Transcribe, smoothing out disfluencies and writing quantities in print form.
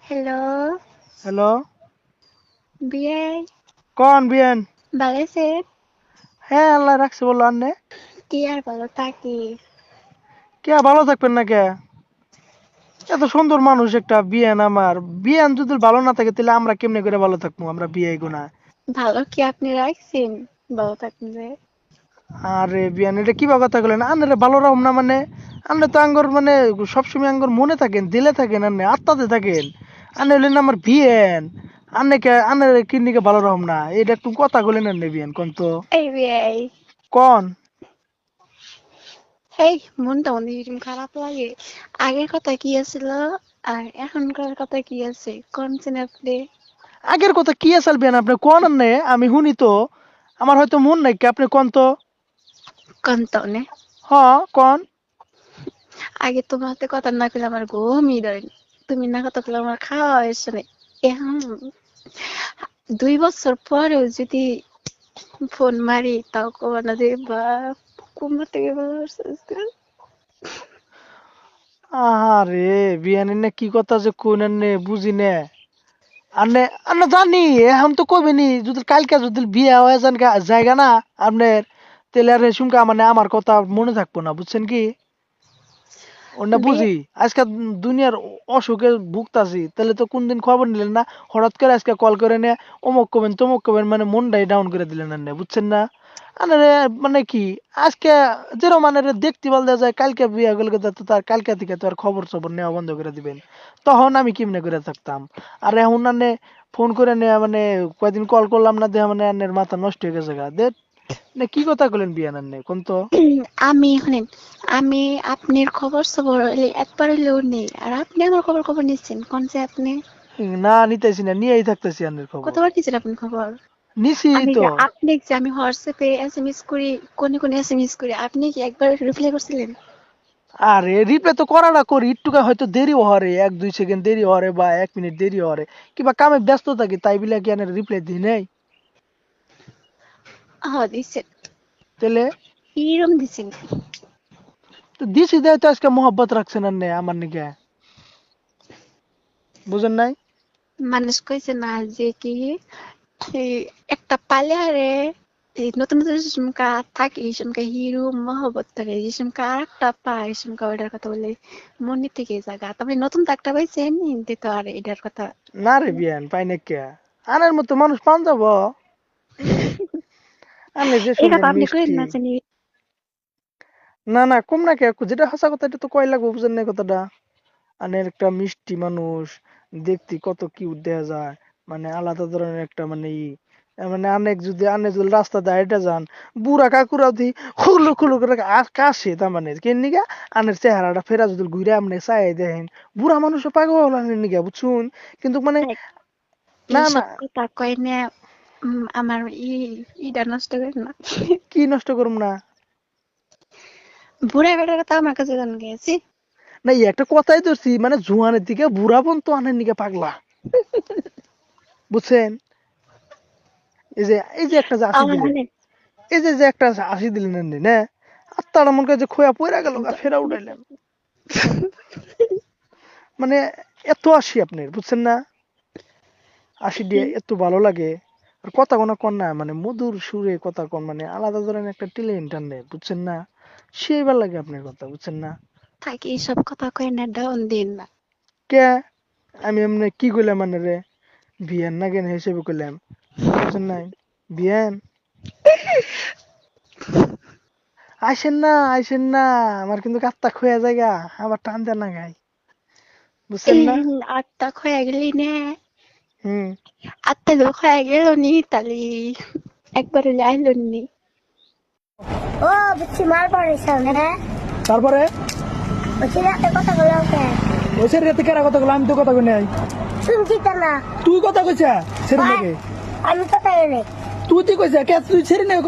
Hello, hello, বিয়াই কোন বিয়ান? ভালো আছেন? হ্যাঁ, আল্লাহ রাখছে বললো আন্নে। কি আর ভালো থাকি। কে ভালো থাকবেন না কে? এত সুন্দর মানুষ একটা বিয়ান আমার। বিয়ান যদি ভালো না থাকে তাহলে আমরা কেমনে করে ভালো থাকবো? আমরা বিয়ে গুনা। ভালো কি আপনি রাখছেন? ভালো থাকুন যে। আরে বিয়ান, এটা কি বা কথা বলেন? আন্নারে ভালো রাখুম না মানে? আন্নে তো আঙ্গর মানে সবসময় আঙ্গর মনে থাকেন, দিলে থাকেন, আন্নে আত্মাতে থাকেন। আন্নে হলেন আমার বিয়ান। আন্নের কিডনিকে ভালো রাখুম না, এটা একটু কথা বলেন আন্নে বিয়ান কোন তো? এই বিয়াই, কোন? এই মনটা অনেক এরকম খারাপ লাগে। আগের কথা কি আছিল আর এখনকার কথা কি আছে? কোনছেন আপনি? আগের কথা কি আসাল বিয়ান, আপনি কোন আন্নে? আমি শুনি তো। আমার হয়তো মন নাই কি, আপনি কোন তো? কোন তো নে? হ্যাঁ, কোন? আগে তোমার হাতে কথা না কইলে আমার ঘুমই ধরে না। তুমি না কথা কইলে আমার খাওয়া হয়েছে না। এখন 2 বছর পরেও যদি ফোন মারি তাও কবা না যে বা কোমা থেকে ভালো আসছে। আরে বিয়ানি নে কি কথা যে কইন নে বুঝি নে। আনে আনে জানি, এখন তো কইবেনি যদি কালকে যদি বিয়ে হয়ে যান জায়গা না আপনার, তাহলে আর সুমকা মানে আমার কথা মনে থাকবো না, বুঝছেন কি? ওটা বুঝি। আজকে দুনিয়ার অসুখে ভুগতাছি, তাহলে তো কোনদিন খবর নিলেন না? হঠাৎ করে আজকে কল করে নে অমুক করবেন তমুক করবেন, মানে মনটাই ডাউন করে দিলেন না, বুঝছেন না? আরে মানে কি, আজকে যেরকম মানে দেখতে বলতে যায় কালকে বিয়ে গেলে তো তার কালকে থেকে তো আর খবর সবর নেওয়া বন্ধ করে দিবেন। তখন আমি কেমনে করে থাকতাম? আর এখন আনে ফোন করে নেওয়া মানে কয়দিন কল করলাম না দেয়া মানে আন্নের মাথা নষ্ট হয়ে গেছে গা দে। না কি কথা বলেন বিয়ান আন্নে কোন তো? আমি শুনেন, আমি আপনার খবর সবর হইলে একবার হইলেও নেই আর আপনি আমার খবর খবর নিচ্ছেন কোন যে আপনি না নিতেছি না, নিয়েই থাকতেছি আন্নের খবর। কতবার নিচ্ছেন আপনি খবর? নিছি আমি তো। যে আপনি যে আমি হোয়াটসঅ্যাপে এসএমএস করি, কোনে কোনে এসএমএস করি, আপনি কি একবার রিপ্লাই করছিলেন? আরে রিপ্লাই তো করাটা করি, একটুকা হয়তো দেরি হরে, 1-2 সেকেন্ড দেরি হরে বা 1 মিনিট দেরি হরে, কিংবা কামে ব্যস্ত থাকি তাই বিলা কি আনের রিপ্লাই দিই নাই। হ্যাঁ দিচ্ছেন। তাহলে কিরম দিচ্ছেন? তো দিছি দেয় তো আজকে মোহব্বত রাখছেন আর নে আমার নিকে, বুঝেন নাই? মানুষ কইছে না যে কি এই একটা পালে আরে এই নতুন নতুন যেসমকা থাকে সেসমকা হিরো মহব্বত থাকে যেসমকা আর একটা পায় সেসমকা ওইটার কথা বলে মনে থেকে জায়গা তারপরে নতুন তো একটা পাইছেন হিন্দি তো আর এটার কথা না রে বিয়ান পাই না কে? আনের মতো মানুষ পান যাব? আনে যে এই সুন্দর কথা আপনি কইন মিষ্টি। না জানি। না না কম না কে, যেটা হাসা কথা এটা তো কয় লাগবো, বুঝেন না কথাটা? আনের একটা মিষ্টি মানুষ, দেখতে কত কিউট দেখা যায়, মানে আলাদা ধরনের একটা মানে মানে আনেক যদি রাস্তা দিয়ে হেঁটে যান, বুড়া কাকুরা দি খুলু খুলু করে কাশে, তার মানে কেন নিগা আনের চেহারাটা ফেরা যদি ঘুরে আপনি চাই দেখেন, বুড়া মানুষ পাগল আনের নিগা, বুঝছুন? কিন্তু মানে না না, এইসব কথা কয় না। আমার ইটা নষ্ট করেন না। কি নষ্ট করুম না? বুড়া বেটার কথা আমার কাছে জান গেছি। না এই একটা কথাই ধরছি, মানে জুয়ানের দিকে বুড়া বোন তো আনের নিগা পাগলা, বুঝছেন? এই যে একটা যে আসি আমার দিলেন, মানে এই যে একটা আসি দিলেন এমনি না, আত্মাটা মন করে যে খোয়া পইরা গেল গা, ফেরা উঠাইলেন, মানে এত আসি আপনার, বুঝছেন না? আসি দিয়ে এত ভালো লাগে। আর কথা কোনা কন না, মানে মধুর সুরে কথা কন, মানে আলাদা ধরনের একটা ট্যালেন্ট আনে, বুঝছেন না? সেই ভাল লাগে আপনার কথা, বুঝছেন না? থাকি এইসব কথা কয় না ডাউন দিন না। কে? আমি এমনি কি কইলাম মানে রে? বিয়ান না কেন হিসেবে কইলাম, বুঝছেন নাই? বিয়ান আইসেন না, আমার কিন্তু কাত্তা খোয়া জায়গা, আবার টান দেন না গাই, বুঝছেন না? আটটা খয়া গেলি না। হুম। আত্মা লোক হয়ে গেল নি তাহলে একবার হলে আইল নি। ও বুঝছি মার পড়েছিলাম হ্যাঁ। তারপরে বলছি রাতে কথা বলে ওকে ওই সের রাতে কেরা কথা কইলো, আমি তো কথা কই নাই। তুমি কি না তুই কথা কইছা সেরে নাকি? আমি কথা বলে তুই কইছা কে? তুই ছেড়ে নে